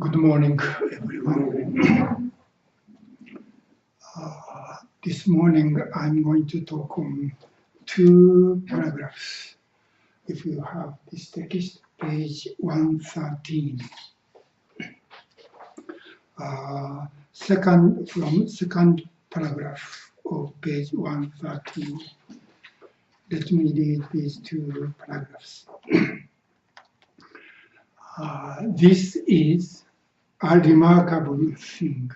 Good morning, everyone. This morning I'm going to talk on two paragraphs. If you have this text, page 113. Second paragraph of page 113. Let me read these two paragraphs. This is a remarkable thing.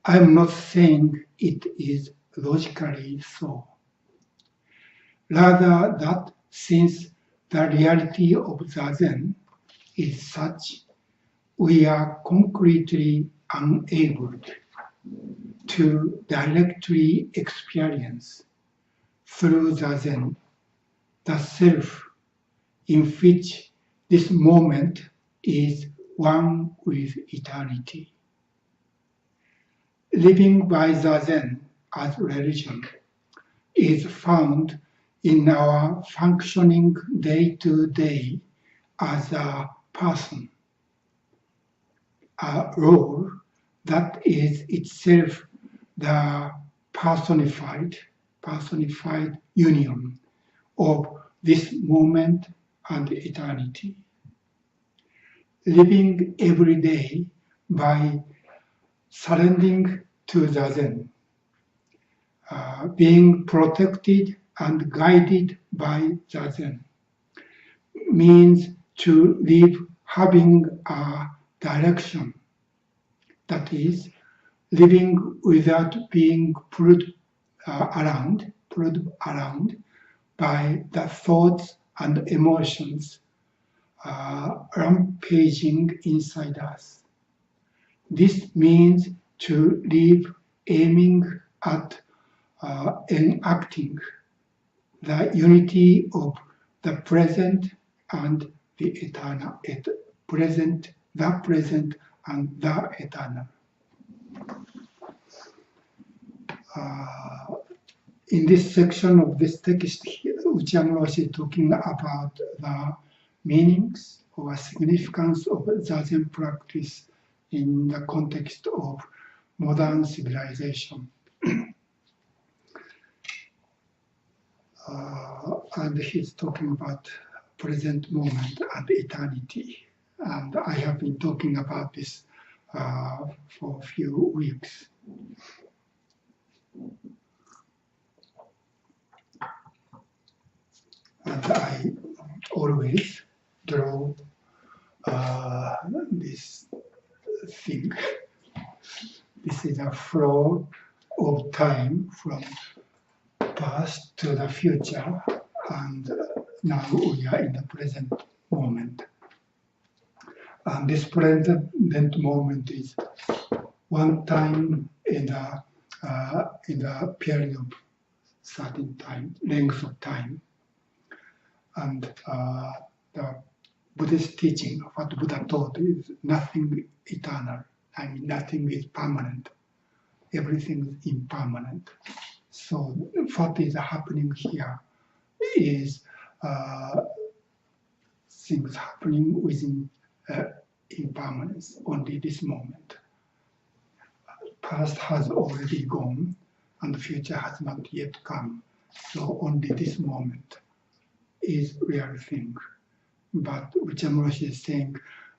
I am not saying it is logically so. Rather that since the reality of Zazen is such, we are concretely unable to directly experience through Zazen the self in which this moment is one with eternity. Living by Zazen as religion is found in our functioning day-to-day as a person, a role that is itself the personified union of this moment and eternity. Living every day by surrendering to Zazen, being protected and guided by Zazen, means to live having a direction, that is, living without being pulled around by the thoughts and emotions rampaging inside us. This means to live aiming at enacting the unity of the present and the eternal, the present and the eternal. In this section of this text, Okumura Roshi is talking about the meanings or significance of Zazen practice in the context of modern civilization. And he's talking about present moment and eternity. And I have been talking about this for a few weeks. And I always draw this thing. This is a flow of time from past to the future, and now we are in the present moment. And this present moment is one time in the period of certain time, length of time. And the Buddhist teaching, what Buddha taught, is nothing eternal. I mean, nothing is permanent. Everything is impermanent. So what is happening here is things happening within impermanence, only this moment. Past has already gone, and the future has not yet come. So only this moment is real thing. But Okumura Roshi is saying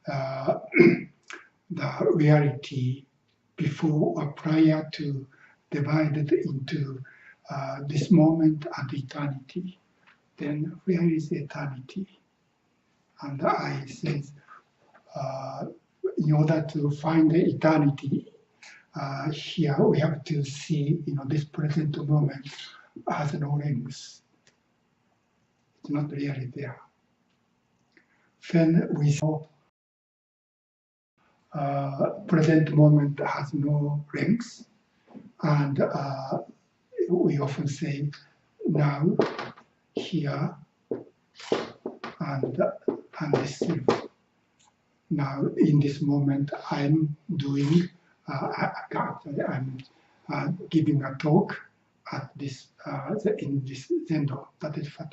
the reality before or prior to divided into this moment and eternity. Then where is eternity? And I said, in order to find the eternity, here we have to see, this present moment has no length. It's not really there. When we saw present moment has no length, and we often say now, here, and this self. Now, in this moment, I'm doing, I'm giving a talk at this in this Zendo. That is what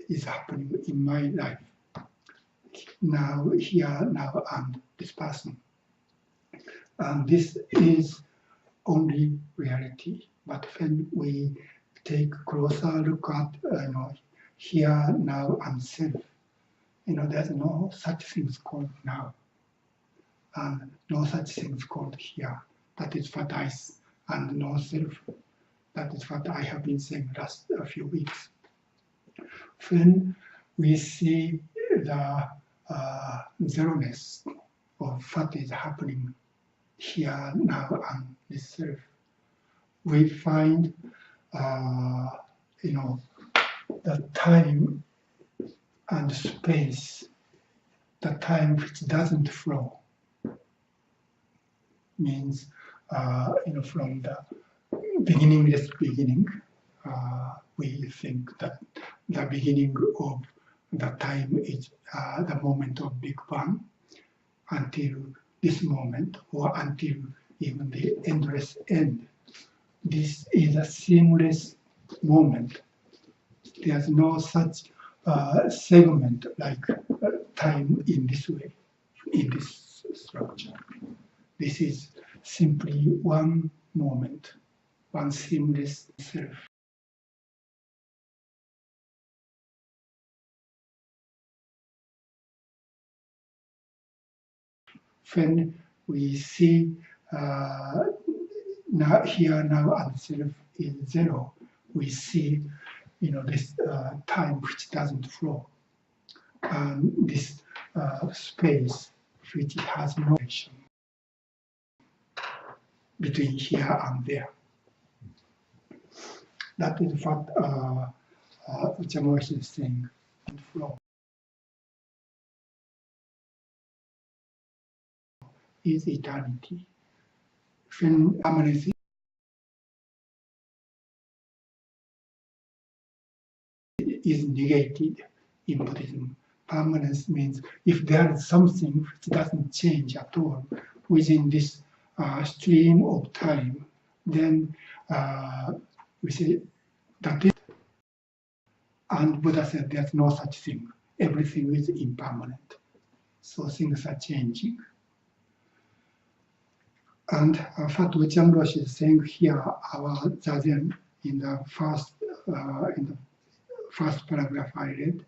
is happening in my life. now, here, now, and this person. And this is only reality. But when we take closer look at here, now, and self, there's no such things called now, and no such things called here. That is what and no self. That is what I have been saying last few weeks. When we see the zeroness of what is happening here, now, and this self, we find the time and space, the time which doesn't flow, means from the beginningless beginning, we think that the beginning of the time is the moment of Big Bang until this moment, or until even the endless end. This is a seamless moment. There's no such segment like time in this way, in this structure. This is simply one moment, one seamless self. When we see now, here, now, and self is zero, we see this time which doesn't flow, and this space which has no connection between here and there. That is what Okumura Roshi is saying. Flow is eternity. When permanence is negated in Buddhism, permanence means if there is something which doesn't change at all within this stream of time, then we say that is. And Buddha said there's no such thing. Everything is impermanent. So things are changing. And what Okumura Roshi is saying here, our Zazen, in the first paragraph I read,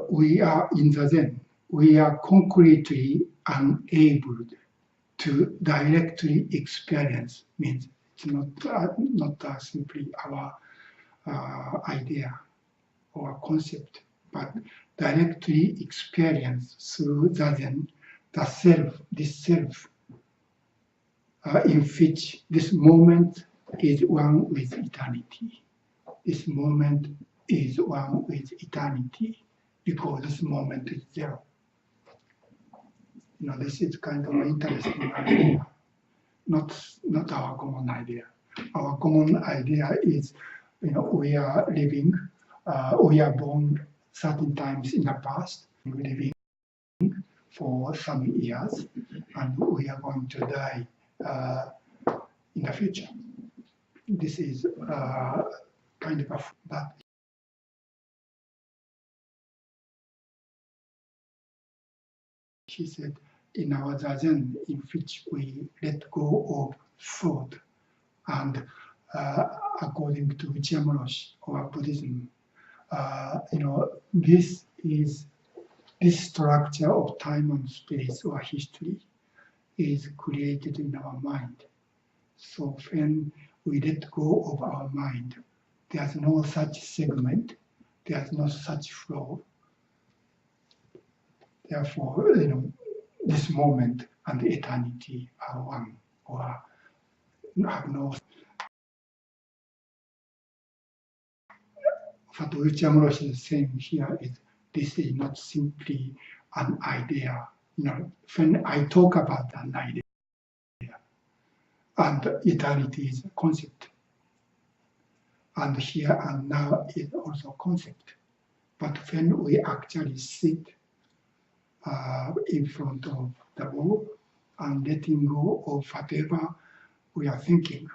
we are in Zazen, we are concretely unable to directly experience, means it's not simply our idea or concept, but directly experience through Zazen the self, this self, in which this moment is one with eternity. This moment is one with eternity because this moment is zero. This is kind of an interesting idea, not our common idea. Our common idea is, we are living, we are born certain times in the past, we're living for some years, and we are going to die in the future. This is kind of a, but he said, in our Zazen, in which we let go of thought, and according to Okumura Roshi or Buddhism, this structure of time and space or history is created in our mind. So when we let go of our mind, there's no such segment, there's no such flow. Therefore, this moment and eternity are one, or have no. What Okumura Roshi is saying here is this is not simply an idea. When I talk about an idea, and eternity is a concept, and here and now is also a concept. But when we actually sit in front of the wall and letting go of whatever we are thinking,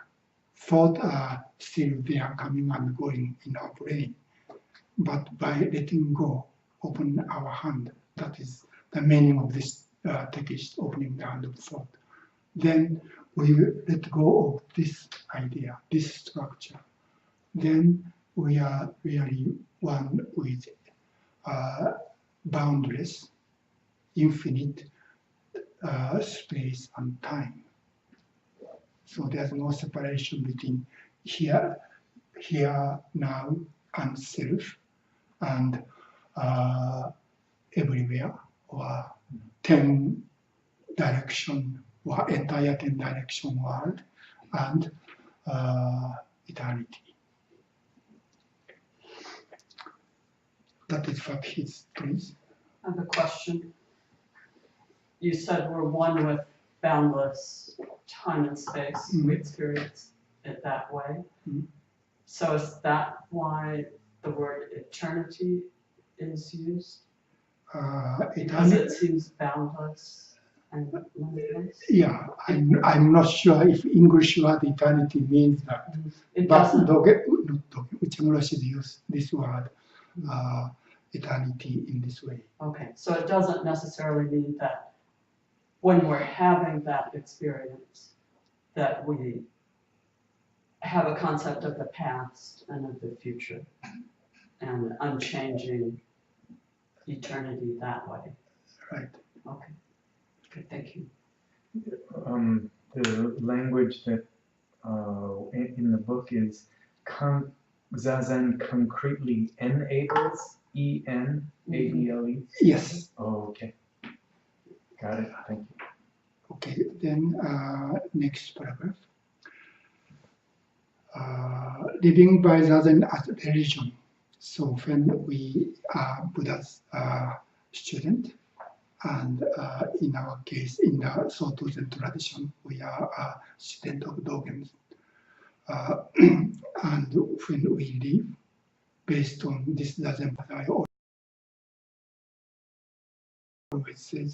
thoughts are still there, coming and going in our brain. but by letting go, open our hand. That is the meaning of this text, opening the hand of thought. Then we let go of this idea, this structure. Then we are really one with boundless, infinite space and time. So there's no separation between here, now, and self, and everywhere, or 10 direction, or entire 10 direction world, and eternity. That is what his please. I have a question. You said we're one with boundless time and space. We experience it that way. So is that why the word eternity is used? Because it seems boundless and limitless? Yeah, I'm not sure if English word eternity means that. It but doesn't. Okumura Roshi use this word eternity in this way. Okay, so it doesn't necessarily mean that when we're having that experience that we have a concept of the past and of the future and unchanging eternity that way. Right. Okay. Good, thank you. The language that in the book is Zazen concretely enables, E-N-A-B-L-E? Yes. Oh, okay. Got it. Thank you. Okay, then next paragraph. Living by Zazen as religion. So when we are Buddha's student, and in our case, in the Soto Zen tradition, we are a student of Dogen. And when we live based on this Zazen path, I always say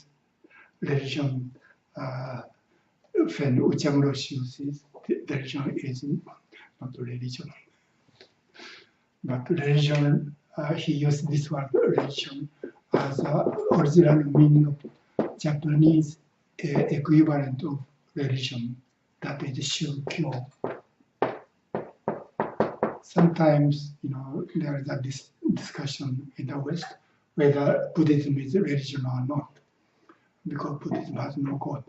religion, when Okumura Roshi uses religion is not religion. But religion, he used this word religion as the original meaning of Japanese equivalent of religion, that is Shukyo. Sometimes, there is a discussion in the West whether Buddhism is a religion or not, because Buddhism has no God.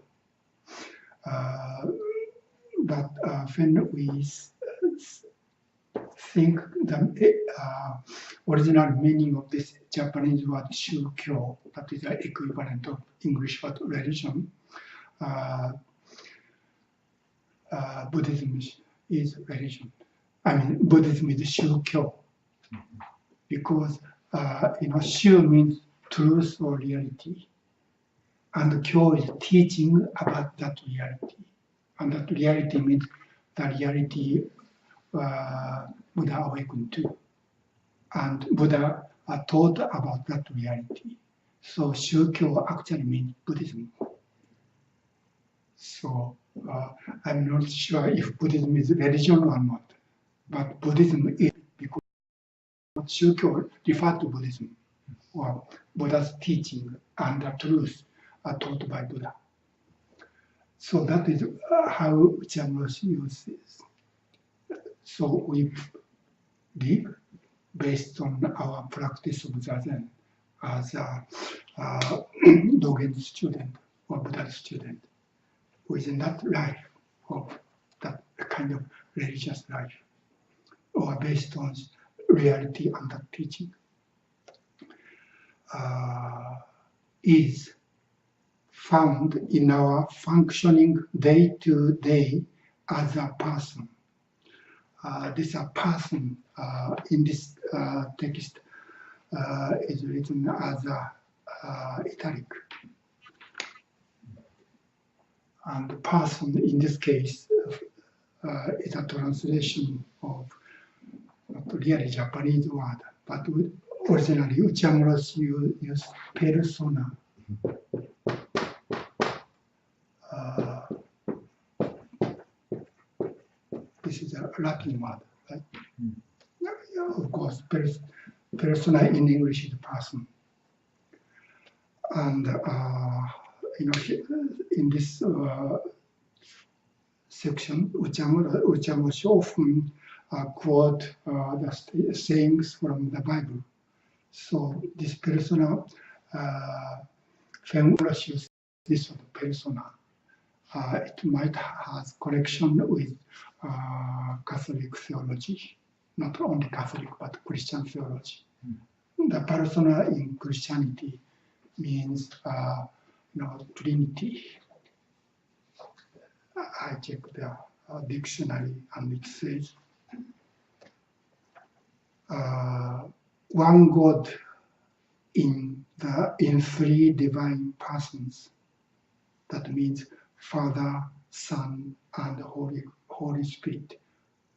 But when we think the original meaning of this Japanese word Shukyo, that is the equivalent of English word religion, Buddhism is religion. I mean, Buddhism is Shukyo, because Shu means truth or reality, and Kyo is teaching about that reality, and that reality means the reality Buddha awakened to, and Buddha taught about that reality. So Shukyo actually means Buddhism. So I'm not sure if Buddhism is religion or not, but Buddhism is, because Shukyo refers to Buddhism, or Buddha's teaching and the truth are taught by Buddha. So that is how Okumura Roshi uses. So we live based on our practice of Zazen as a Dogen student or Buddha student within that life of that kind of religious life, or based on reality and that teaching, is found in our functioning day to day as a person. This person in this text is written as italic. And the person in this case is a translation of not really Japanese word, but originally Okumura Roshi used persona. This is a Latin word, right? Yeah, of course, persona in English is person. And in this section, Uchamoshi often quote the sayings from the Bible. So this persona, when Roshi uses this sort of persona, it might have connection with Catholic theology, not only Catholic but Christian theology. The persona in Christianity means Trinity. I checked the dictionary and it says one God in three divine persons. That means Father, Son, and Holy Spirit.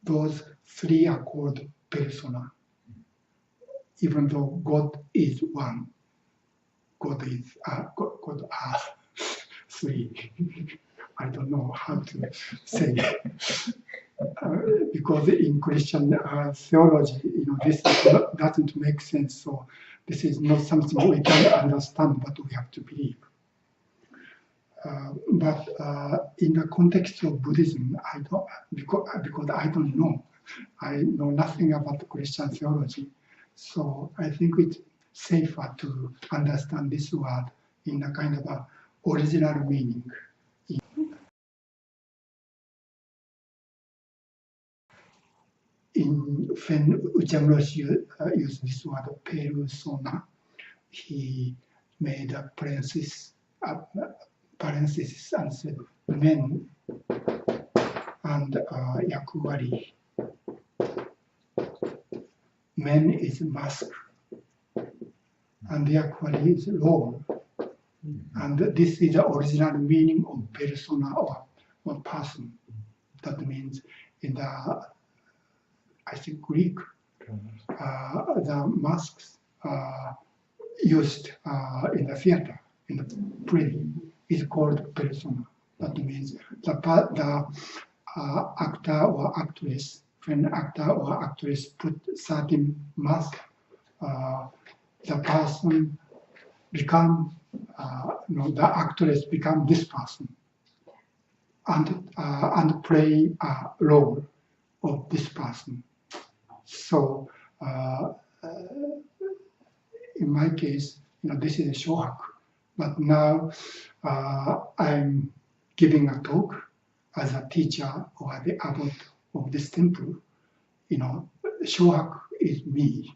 Those three are called persona. Even though God is one, God are three. I don't know how to say it. Because in Christian theology, this doesn't make sense. So this is not something we can understand, but we have to believe. But in the context of Buddhism, I don't, because I don't know. I know nothing about Christian theology. So I think it's safer to understand this word in a kind of a original meaning. When Uchamoshi used this word persona, he made a parenthesis and said men and yakuwari. Men is mask, and yakuwari is role. And this is the original meaning of persona or person. That means in the, I think, Greek, the masks used in the theater, in the play, is called persona. That means the actor or actress, when actor or actress put certain mask, the person become, the actress become this person and play a role of this person. So in my case, this is a Shohaku, but now I'm giving a talk as a teacher or the abbot of this temple. Shohaku is me,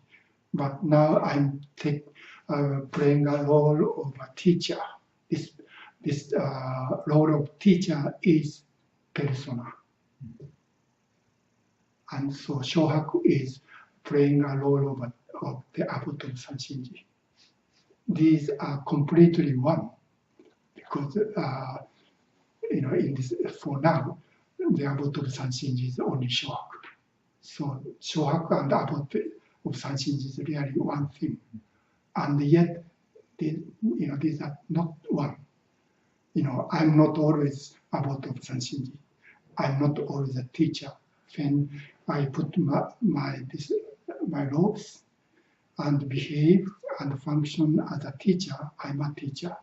but now I'm playing a role of a teacher. This role of teacher is persona. And so Shohaku is playing a role of the abbot of Sanshinji. These are completely one, because in this, for now, the abbot of Sanshinji is only Shohaku. So Shohaku and abbot of Sanshinji is really one thing, and yet these are not one. I'm not always abbot of Sanshinji. I'm not always a teacher. When I put my robes and behave and function as a teacher, I'm a teacher.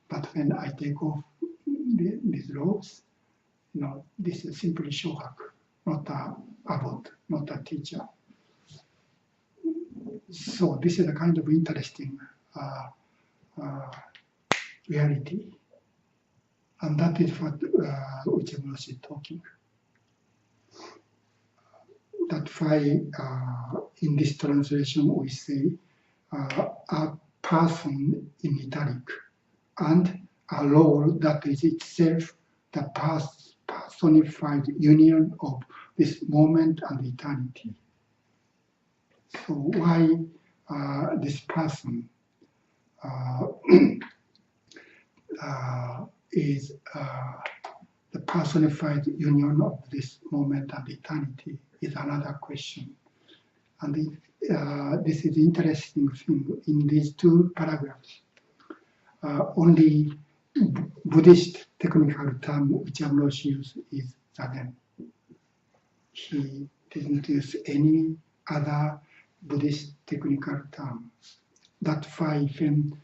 But when I take off these robes, this is simply Shohaku, not a abbot, not a teacher. So this is a kind of interesting reality. And that is what Uchamoshi is talking. That's why in this translation we say a person in italic and a role that is itself the personified union of this moment and eternity. So why this person is the personified union of this moment and eternity is another question. And this is the interesting thing in these two paragraphs. Only Buddhist technical term which Uchamoshi used is Zazen. He didn't use any other Buddhist technical term. That's why even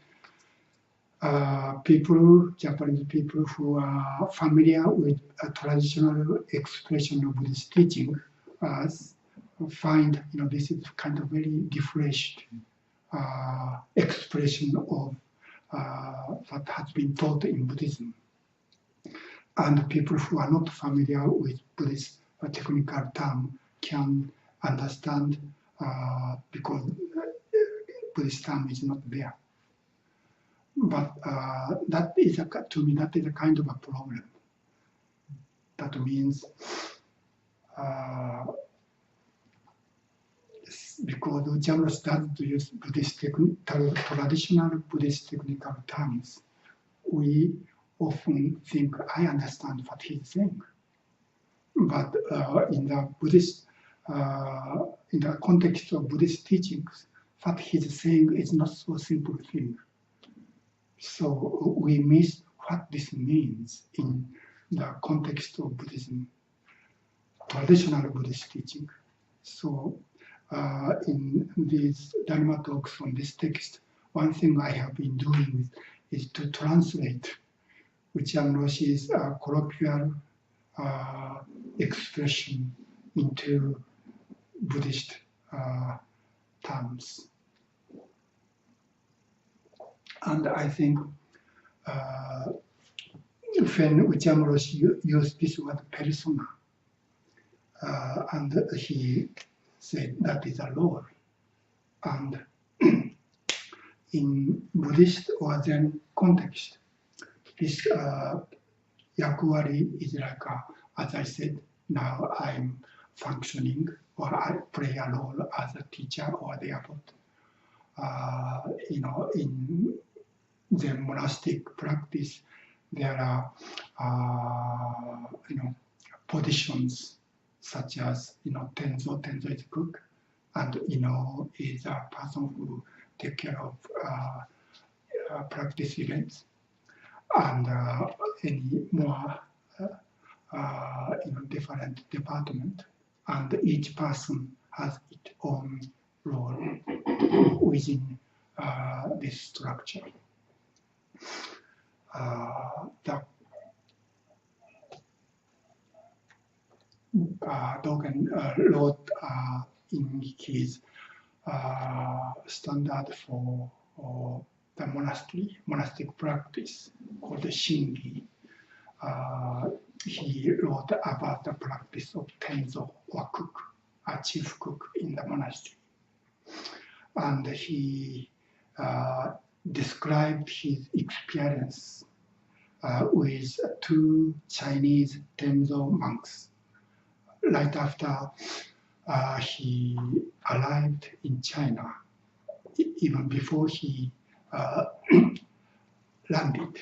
people, Japanese people who are familiar with a traditional expression of Buddhist teaching find, this is kind of very differentiated expression of what has been taught in Buddhism. And people who are not familiar with Buddhist technical term can understand because Buddhist term is not there. But that is to me, that is a kind of a problem. That means because Ujjayi doesn't use traditional Buddhist technical terms, we often think, I understand what he's saying. But in the Buddhist, in the context of Buddhist teachings, what he's saying is not so simple thing. So we miss what this means in the context of Buddhism, traditional Buddhist teaching. So in these Dharma talks on this text, one thing I have been doing is to translate Okumura Roshi's colloquial expression into Buddhist terms. And I think when Okumura Roshi used this word persona, and he said that is a role. And in Buddhist or Zen context, this yakuwari is like, as I said, now I'm functioning or I play a role as a teacher or the abbot. In Zen monastic practice, there are, positions such as, Tenzo is cook, and is a person who take care of practice events, and any more different department, and each person has its own role within this structure. Dogen wrote in his standard for the monastic practice called the Shingi. He wrote about the practice of Tenzo or cook, a chief cook in the monastery. And he described his experience with two Chinese Tenzo monks right after he arrived in China, even before he landed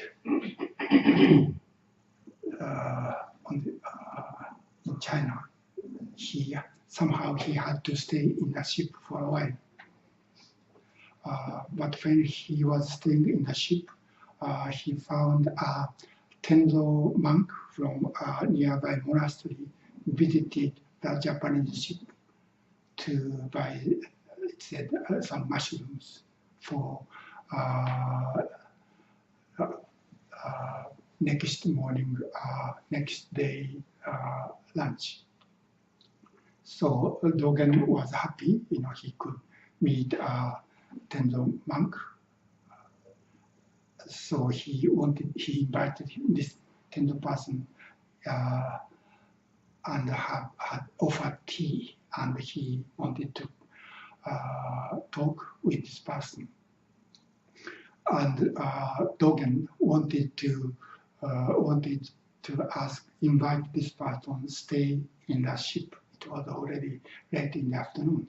in China. Somehow he had to stay in the ship for a while. But when he was staying in the ship, he found a Tenzo monk from a nearby monastery visited the Japanese ship to buy, it said, some mushrooms for next day lunch. So Dogen was happy, he could meet a Tenzo monk. So he invited this Tenzo person and had offered tea, and he wanted to talk with this person. And Dogen wanted to invite this person to stay in the ship. It was already late in the afternoon.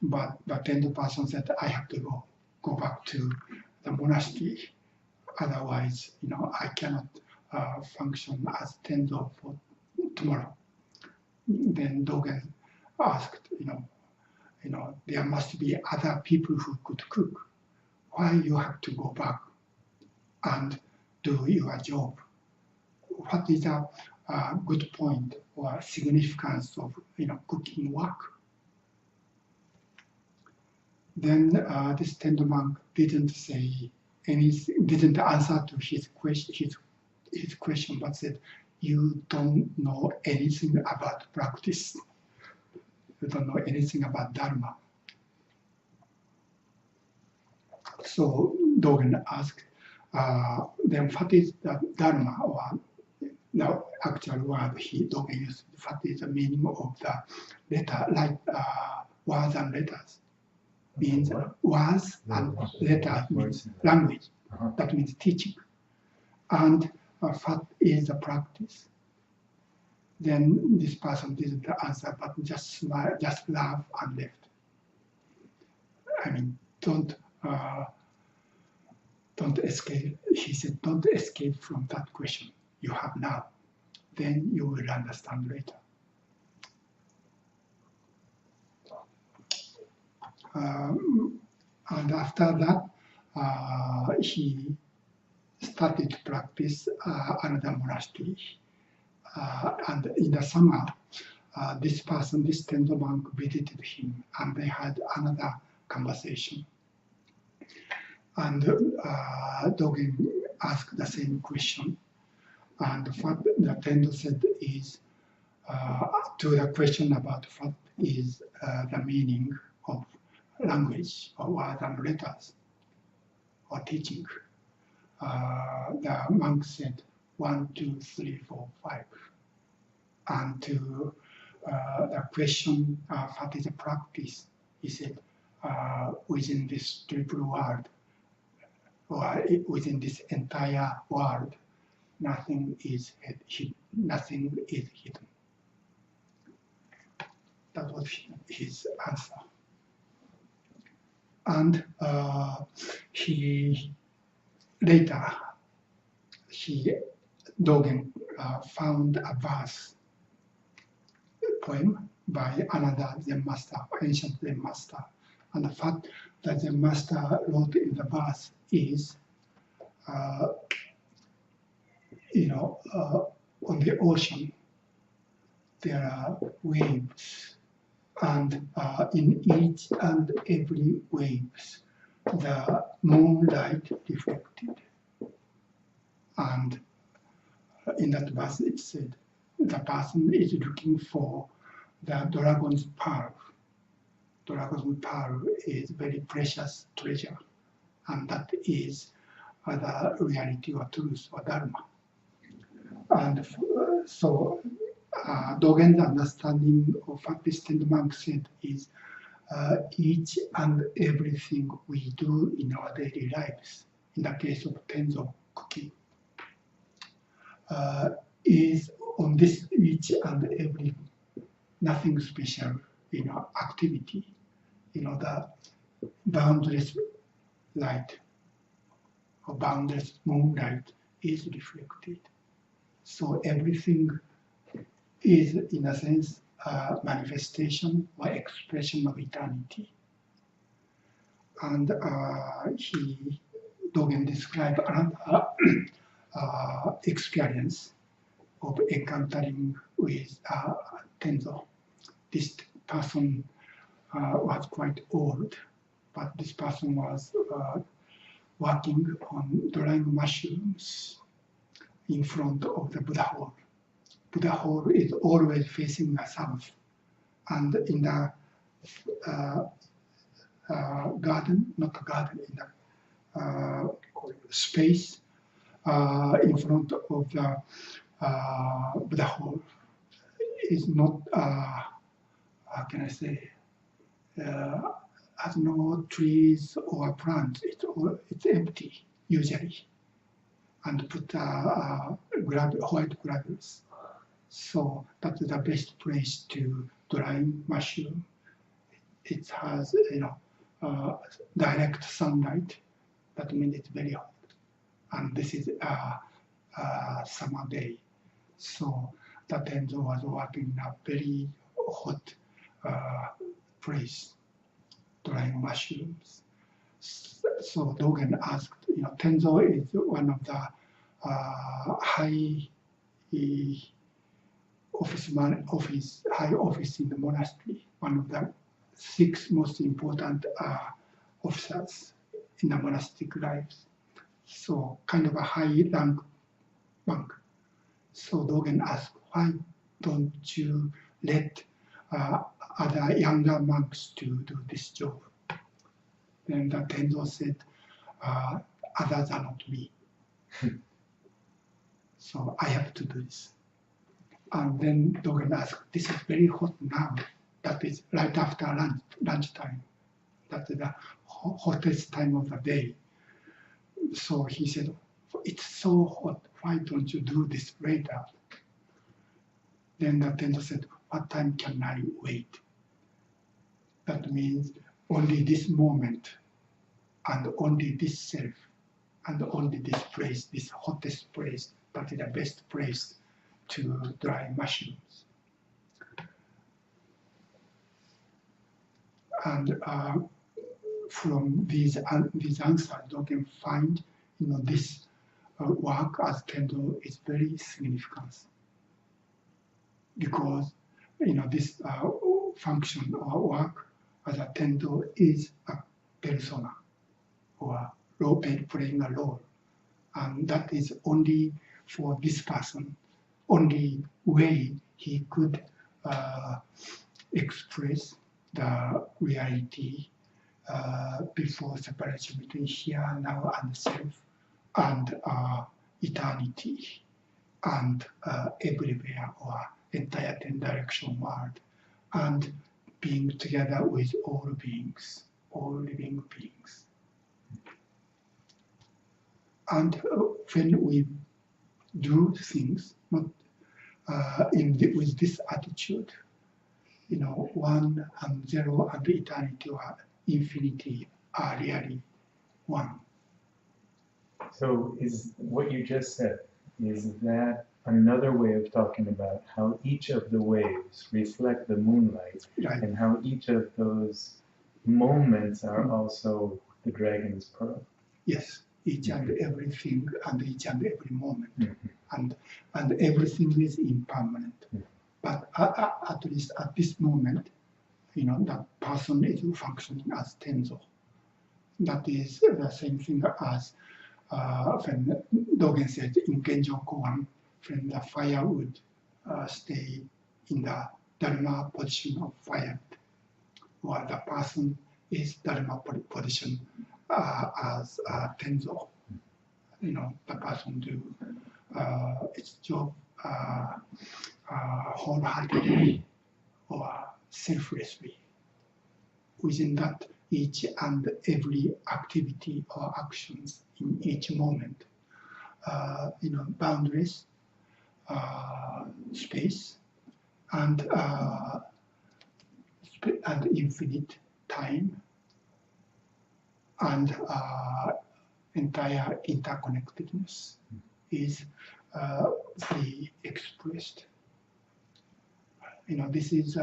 But the Tenzo person said, I have to go back to the monastery. Otherwise, I cannot function as Tenzo for tomorrow. Then Dogen asked, there must be other people who could cook. Why you have to go back and do your job? What is a good point or significance of cooking work? Then this Tendo monk didn't say anything, didn't answer to his question, but said, "You don't know anything about practice. You don't know anything about Dharma." So Dogen asked, then what is the Dharma, or the actual word Dogen used? What is the meaning of the letter, like words and letters? Means words and letters means language. That means teaching. And what is the practice? Then this person didn't answer, but just smile, just laugh and left. I mean, don't escape. He said, don't escape from that question you have now. Then you will understand later. And after that, he started to practice another monastery. And in the summer, this Tenzo monk visited him, and they had another conversation. And Dogen asked the same question. And what the Tenzo said is, to the question about what is the meaning of language or words and letters or teaching, the monk said 1, 2, 3, 4, 5. And to the question, what is a practice? He said, within this triple world, or within this entire world, nothing is hidden. Nothing is hidden. That was his answer. And Dogen found a verse, poem by another Zen master, ancient Zen master. And the fact that the master wrote in the verse is, on the ocean, there are waves, and in each and every waves, the moonlight reflected. And in that verse, it said, the person is looking for the dragon's pearl. Dragon's pearl is very precious treasure, and that is the reality or truth or Dharma. And so Dogen's understanding of what this Tenzo monk said is each and everything we do in our daily lives, in the case of Tenzo cooking, is on this each and every nothing special, activity, the boundless light or boundless moonlight is reflected. So everything is, in a sense, a manifestation or expression of eternity. And Dogen described another experience of encountering with Tenzo. This person was quite old, but this person was working on drying mushrooms in front of the Buddha hall. Buddha hall is always facing the south, and in the garden, not a garden, in the space in front of the Buddha hall is not, how can I say, has no trees or plants. It's empty usually, and put white gravels. So that's the best place to dry mushroom. It has direct sunlight. That means it's very hot, and this is a summer day. So the Tenzo was working in a very hot place, drying mushrooms. So Dogen asked, Tenzo is one of the high office in the monastery, one of the 6 most important officers in the monastic lives. So kind of a high rank monk. So Dogen asked, why don't you let other younger monks to do this job? Then the Tenzo said, others are not me. So I have to do this. And then Dogen asked, this is very hot now. That is right after lunchtime. That is the hottest time of the day. So he said, it's so hot, why don't you do this later? Then the Tenzo said, what time can I wait? That means only this moment, and only this self, and only this place, this hottest place, that is the best place to dry mushrooms. And from these answers, you can find, this work as Tendo is very significant, because this function or work as a Tendo is a persona or role playing a role, and that is only for this person, only way he could express the reality before separation between here, now, and self, and eternity, and everywhere, or entire 10 direction world, and being together with all beings, all living beings. And when we do things not with this attitude, one and zero and eternity or infinity are really one. So is what you just said, is that another way of talking about how each of the waves reflect the moonlight, Right. and how each of those moments are also the dragon's pearl? Yes, each and everything, and each and every moment, Mm-hmm. and everything is impermanent. Mm-hmm. But at least at this moment, that person is functioning as Tenzo. That is the same thing as when Dogen said in Genjo Koan, when the fire would stay in the Dharma position of fire, or the person is Dharma position as Tenzo. The person do its job wholeheartedly or selflessly. Within that, each and every activity or actions in each moment, boundaries, space, and infinite time, and entire interconnectedness is fully expressed. This is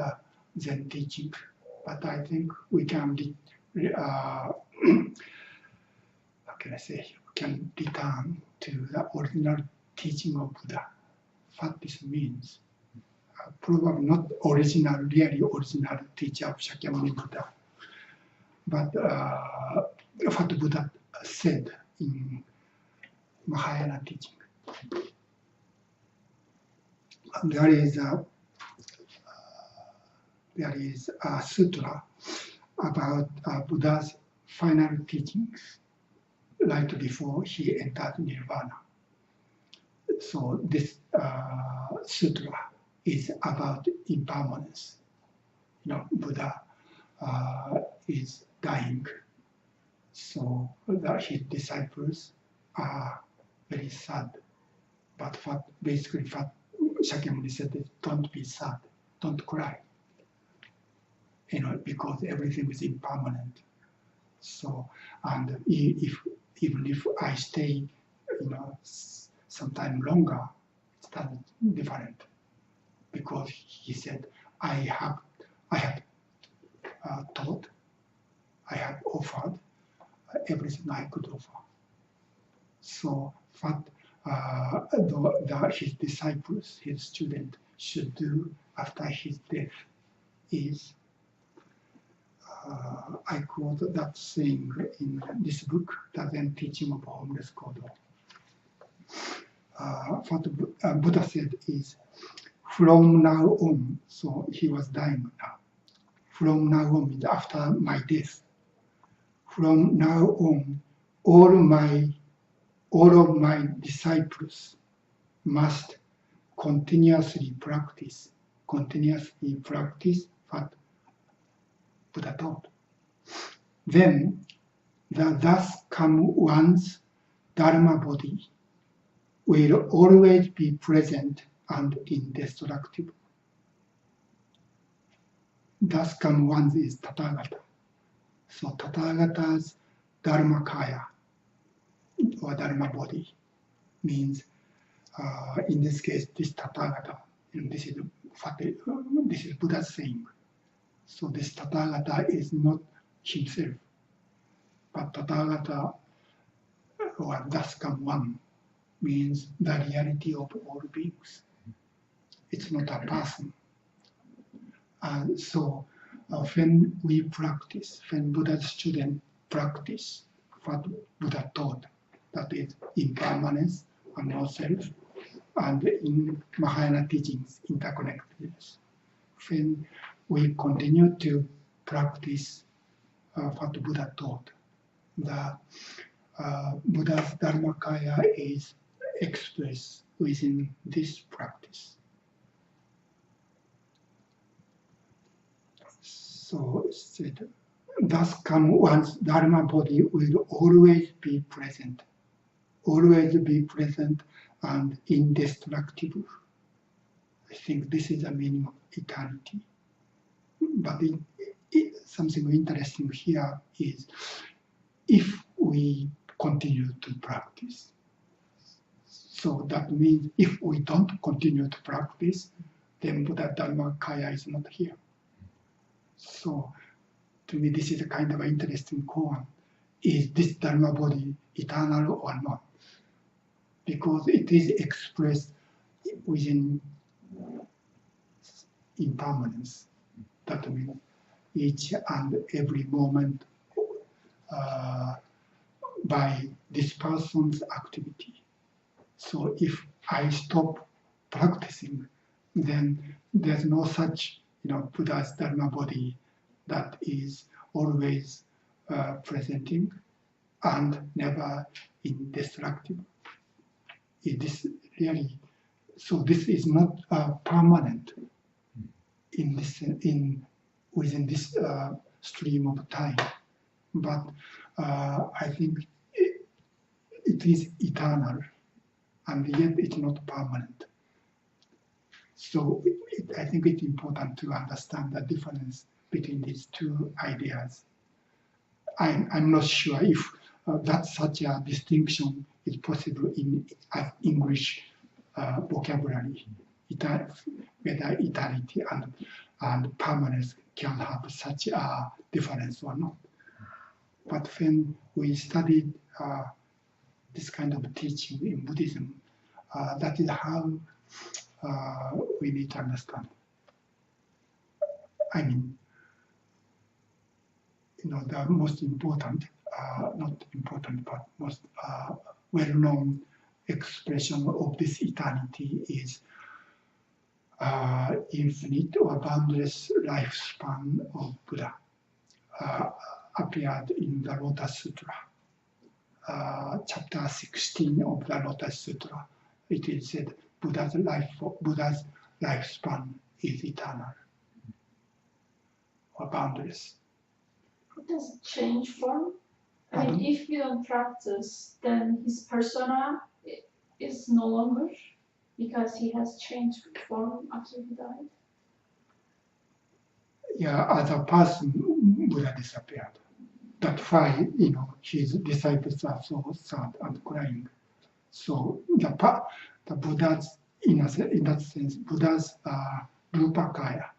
Zen teaching, but I think we can how can I say, we can return to the original teaching of Buddha. What this means, probably not really original teacher of Shakyamuni Buddha, but what Buddha said in Mahayana teaching. And there is a sutra about Buddha's final teachings right before he entered Nirvana. So this sutra is about impermanence. Buddha is dying, so that his disciples are very sad. But what Shakyamuni said is, don't be sad, don't cry. Because everything is impermanent. So, and even if I stay, sometime longer, it's different. Because he said, I have taught, I have offered everything I could offer. So, what his disciples, his students, should do after his death is I quote that saying in this book, The Zen Teaching of Homeless Kodo. What Buddha said is, from now on, so he was dying now. From now on means after my death. From now on, all of my disciples must continuously practice what Buddha taught. Then the thus come one's Dharma body will always be present and indestructible. Thus come one's is Tathagata. So Tathagata's Dharmakaya or Dharma body means, in this case, this Tathagata, and this is Buddha's saying. So this Tathagata is not himself, but Tathagata or thus come one means the reality of all beings. It's not a person. So when we practice, when Buddha's students practice what Buddha taught, that is impermanence and no self, and in Mahayana teachings, interconnectedness. When we continue to practice what Buddha taught, the Buddha's Dharmakaya is expressed within this practice. So it said, thus come one's Dharma body will always be present and indestructible. I think this is the meaning of eternity. But something interesting here is, if we continue to practice, so that means if we don't continue to practice, then Buddha Dharmakaya is not here. So to me, this is a kind of interesting koan. Is this Dharma body eternal or not? Because it is expressed within impermanence. That means each and every moment by this person's activity. So if I stop practicing, then there's no such Buddha's Dharma body that is always presenting and never indestructible. It is really, so this is not permanent within this stream of time, but I think it is eternal, and yet it's not permanent. So I think it's important to understand the difference between these two ideas. I'm not sure if that such a distinction is possible in English vocabulary, whether eternity and permanence can have such a difference or not. But when we studied this kind of teaching in Buddhism, that is how we need to understand. I mean, the most important, not important, but most well-known expression of this eternity is infinite or boundless lifespan of Buddha, appeared in the Lotus Sutra. Chapter 16 of the Lotus Sutra, it is said Buddha's lifespan is eternal or boundless. Does it change form? I mean, if you don't practice, then his persona is no longer, because he has changed form after he died. Yeah, as a person, Buddha disappeared. That's why, his disciples are so sad and crying. So the Buddha's, in that sense, Buddha's Rupakaya.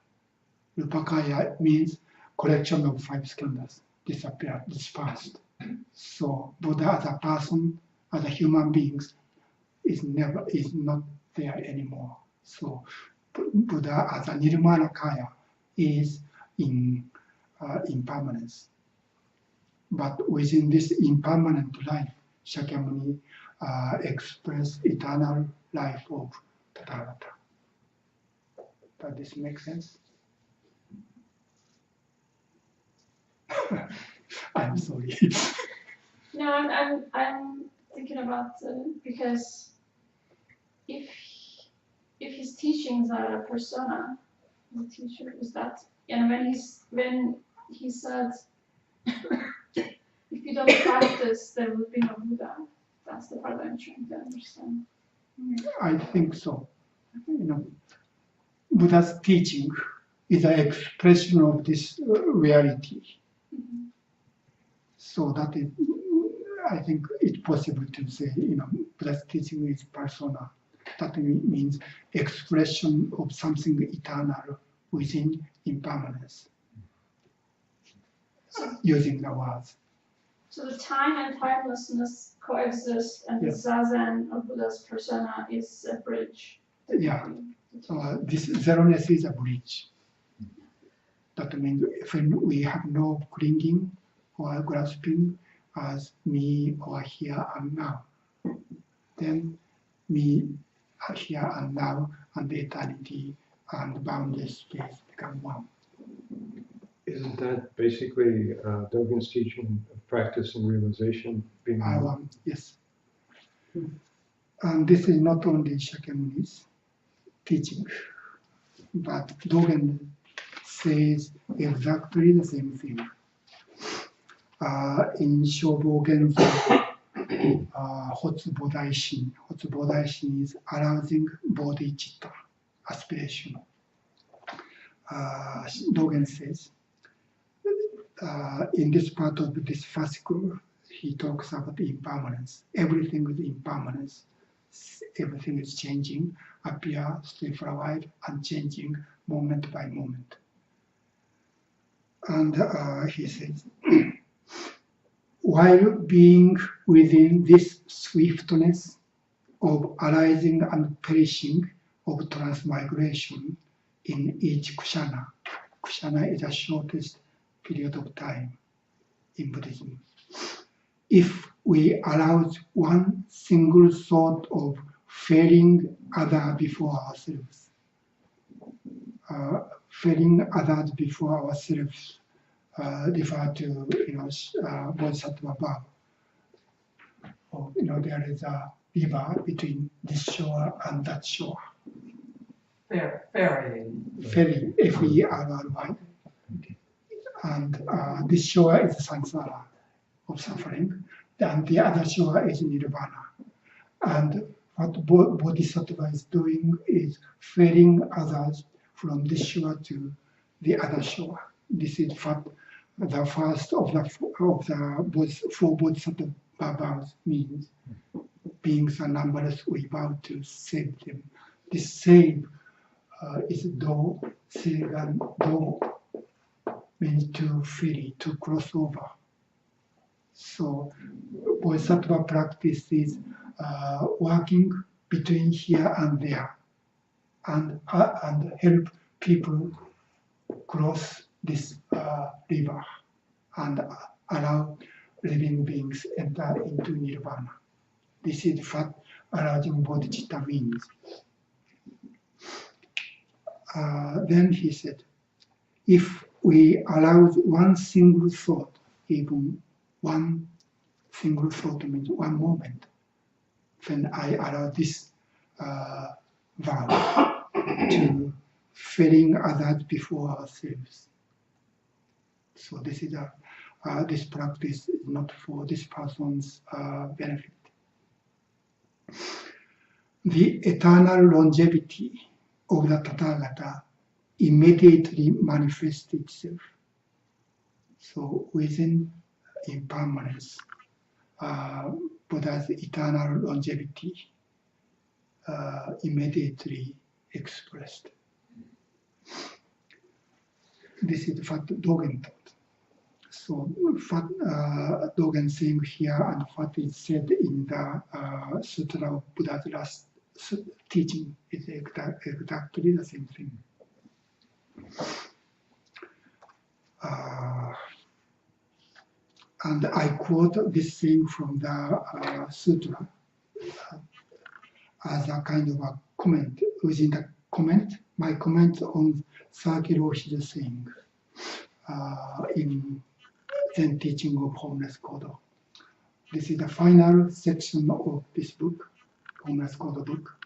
Rupakaya means collection of 5 skandhas disappeared, dispersed. So Buddha as a person, as a human being, is not there anymore. So Buddha as a Nirmanakaya is in impermanence. But within this impermanent life, Shakyamuni expressed eternal life of Tathagata. Does this make sense? I'm sorry. No, I'm thinking about because if his teachings are a persona, the teacher is that, and when he said, if you don't practice, there will be no Buddha. That's the part I'm trying to understand. I think so. Buddha's teaching is an expression of this reality. Mhm. So that is, I think it's possible to say, Buddha's teaching is persona. That means expression of something eternal within impermanence, using the words. So the time and timelessness coexist, and the zazen of Buddha's persona is a bridge. Yeah. This zeroness is a bridge. That means when we have no clinging or grasping as me or here and now, then me here and now and eternity and boundless space become one. Isn't that basically Dogen's teaching of practice and realization being one? Yes. And this is not only Shakyamuni's teaching, but Dogen says exactly the same thing. In Shobo Genzo, Hotsu Bodaishin. Hotsu Bodaishin is arousing bodhicitta, aspiration. Dogen says, in this part of this fascicle, he talks about impermanence. Everything is impermanence. Everything is changing, appear, stay for a while, and changing moment by moment. And he says, while being within this swiftness of arising and perishing of transmigration in each kusana. Kusana is the shortest period of time in Buddhism. If we allow one single thought of failing other before ourselves, failing others before ourselves, refer to Bodhisattva above. There is a river between this shore and that shore. Ferrying. Ferry, F-E-R-R-Y. And this shore is samsara of suffering, and the other shore is nirvana. And what Bodhisattva is doing is ferrying others from this shore to the other shore. This is what the first of the four Bodhisattva vows means. Beings are numberless, we vow to save them. This save is do, save and do means to ferry, to cross over. So Bodhisattva practice is working between here and there and help people cross this river and allow living beings enter into nirvana. This is what arousing bodhicitta means. Then he said, if we allow one single thought, even one single thought means one moment, when I allow this vow to failing others before ourselves. So this is this practice is not for this person's benefit. The eternal longevity of the Tathagata immediately manifests itself. So within impermanence, Buddha's eternal longevity immediately expressed. This is what Dogen taught. So what Dogen saying here and what is said in the Sutra of Buddha's last teaching is exactly the same thing. And I quote this thing from the sutra as a kind of a comment within the comment, my comment on Shohaku Roshi's saying in Zen teaching of Homeless Kodo. This is the final section of this book, Homeless Kodo book.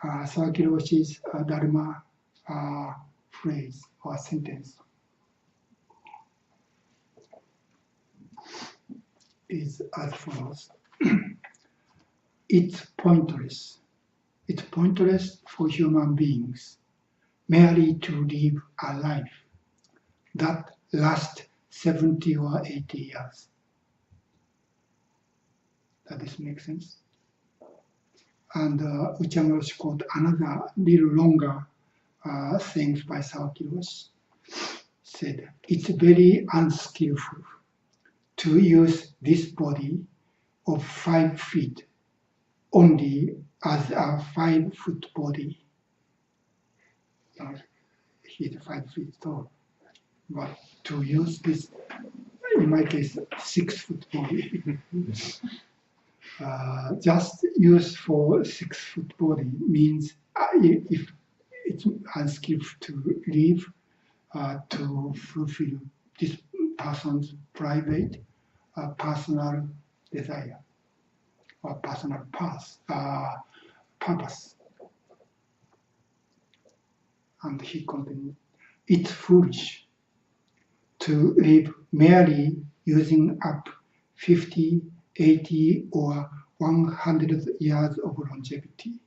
Shohaku Roshi's Dharma phrase or sentence is as follows. It's pointless for human beings merely to live a life that lasts 70 or 80 years. Does this make sense? And Okumura Roshi quote another little longer things by Shohaku Roshi. Said, it's very unskillful to use this body of 5 feet only as a 5-foot body. He's 5 feet tall. But to use this, in my case, 6-foot body, just use for 6-foot body means if it's unskillful to live, to fulfill this person's private, personal desire or personal purpose. And he continued, it's foolish to live merely using up 50, 80, or 100 years of longevity.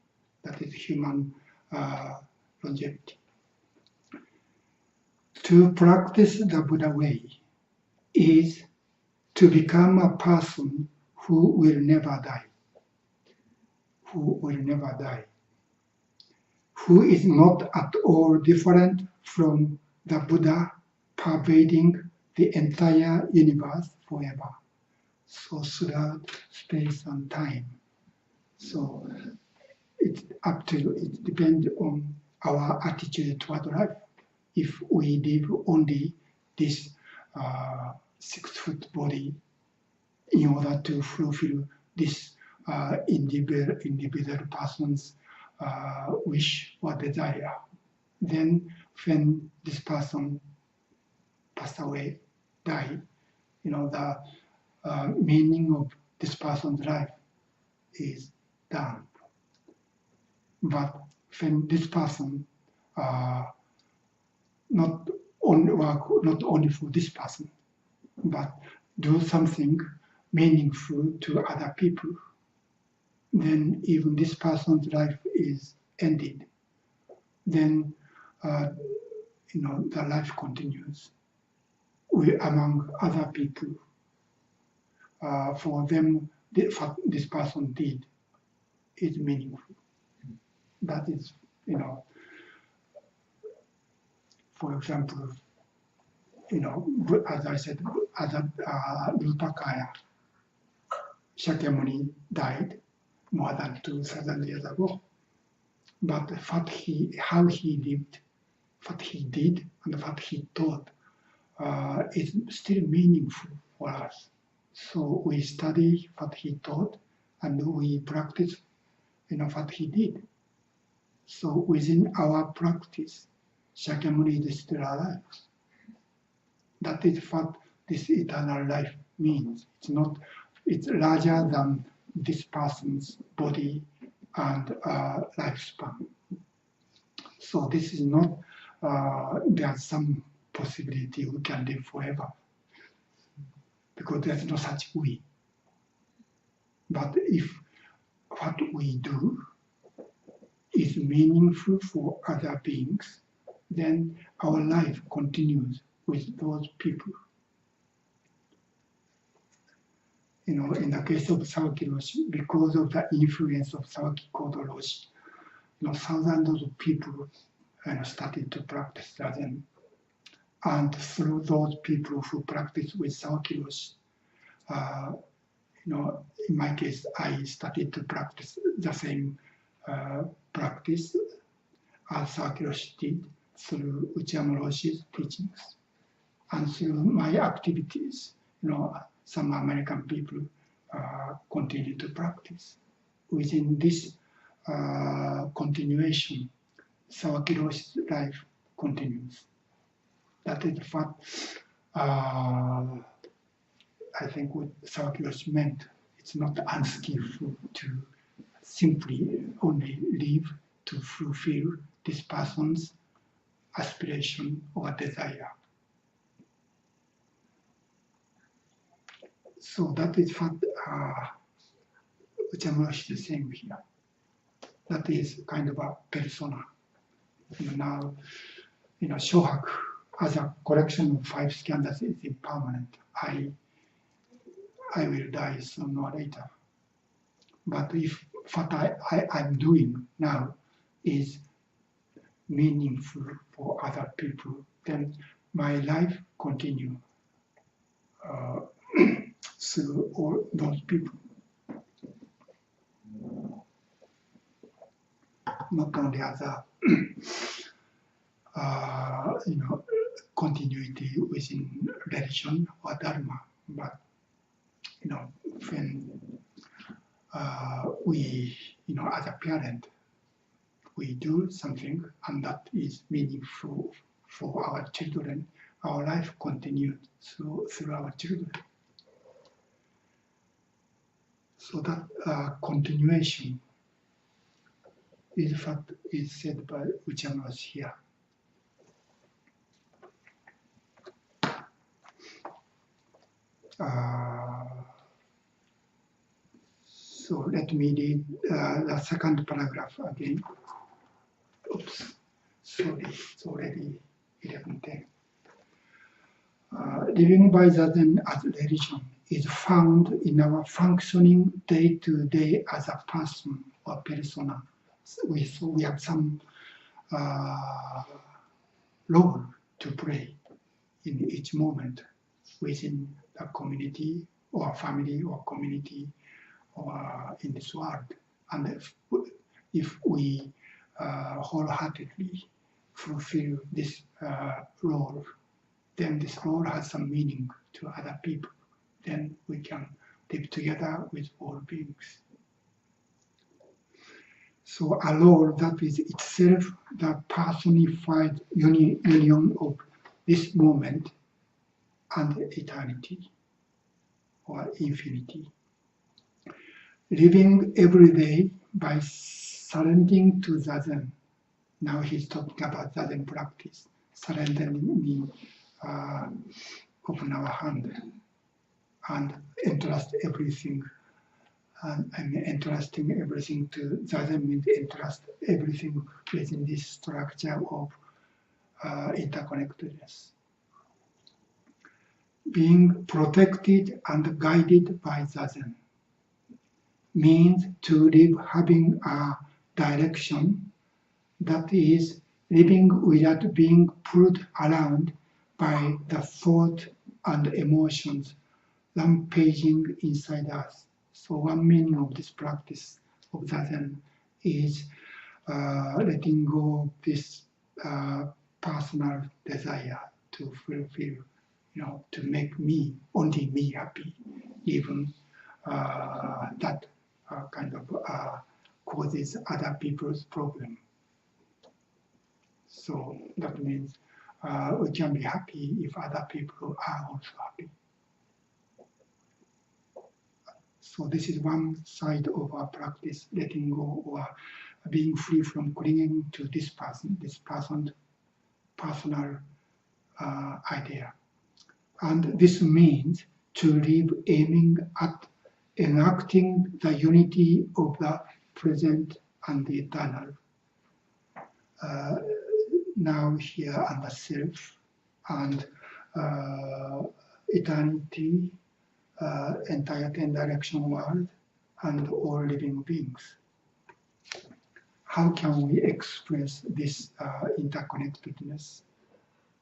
That is human longevity. To practice the Buddha way is to become a person who will never die. Who is not at all different from the Buddha pervading the entire universe forever. So throughout space and time. So it's up to, it depends on our attitude toward life. If we live only this 6-foot body in order to fulfill this individual person's wish or desire, then when this person passed away, died, the meaning of this person's life is done. But when this person not only work not only for this person, but do something meaningful to other people, then even this person's life is ended. Then the life continues among other people. For them, what this person did is meaningful. That is, for example, as I said, as Rupakaya, Shakyamuni died more than 2,000 years ago. But how he lived, what he did, and what he taught is still meaningful for us. So we study what he taught, and we practice, what he did. So within our practice, Shakyamuni is still alive. That is what this eternal life means. It's larger than this person's body and lifespan. So this is not, there's some possibility we can live forever, because there's no such we. But if what we do is meaningful for other beings, then our life continues with those people. In the case of Shohaku Roshi, because of the influence of Shohaku Roshi, thousands of people started to practice Zazen. And through those people who practice with Shohaku Roshi, in my case, I started to practice the same practice as Shohaku Roshi did through Okumura Roshi's teachings. And through my activities, some American people continue to practice. Within this continuation, Shohaku Roshi's life continues. That is what I think what Shohaku Roshi meant. It's not unskillful to simply only live to fulfill this person's aspiration or desire. So that is what Okumura Roshi is saying here. That is kind of a persona. Now, Shohaku as a collection of 5 skandhas is impermanent. I will die sooner or later. But if what I'm doing now is meaningful for other people, then my life continue through all those people. Not only as a continuity within religion or dharma, but when we, as a parent, we do something and that is meaningful for our children, our life continues through our children. So that continuation is what is said by Okumura Roshi here. So let me read the second paragraph again. Oops, sorry, it's already 11:10. Living by Zazen as religion is found in our functioning day-to-day as a person or persona. So we have some role to play in each moment within the community or family or community or in this world. And if we wholeheartedly fulfill this role, then this role has some meaning to other people. Then we can live together with all beings. So a role that is itself the personified union of this moment and eternity or infinity. Living every day by surrendering to Zazen. Now he's talking about Zazen practice. Surrendering means open our hand and entrust everything. And entrusting everything to Zazen means entrust everything within this structure of interconnectedness. Being protected and guided by Zazen means to live having a direction that is living without being pulled around by the thought and emotions rampaging inside us. So one meaning of this practice of Zazen is letting go of this personal desire to fulfill, to make only me happy, even that kind of causes other people's problem. So that means we can be happy if other people are also happy. So this is one side of our practice, letting go or being free from clinging to this person's personal idea. And this means to live aiming at enacting the unity of the present and the eternal. Now here and the self and eternity, entire 10-direction world, and all living beings. How can we express this interconnectedness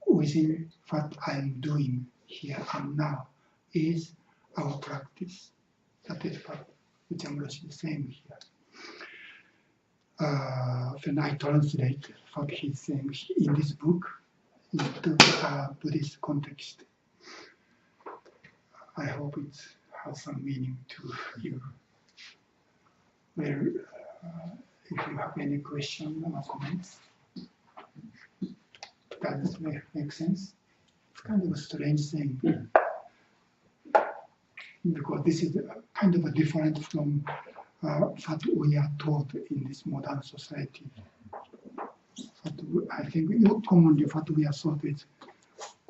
within what I'm doing here and now is our practice. That is what Okumura Roshi is saying here. When I translate what he's saying in this book, into a Buddhist context. I hope it has some meaning to you. Well, if you have any question or comments, does this make sense? It's kind of a strange thing because this is kind of a different from what we are taught in this modern society. I think commonly what we are taught is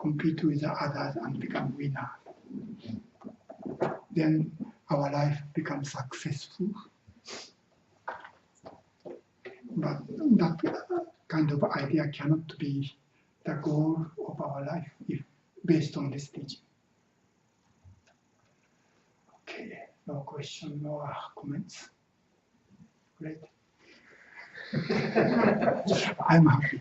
compete with the others and become winner. Then our life becomes successful. But that kind of idea cannot be the goal of our life if based on this teaching. Okay, no question, no comments. Great. I'm happy.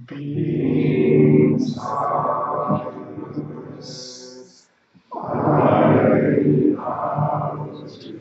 Beings are I have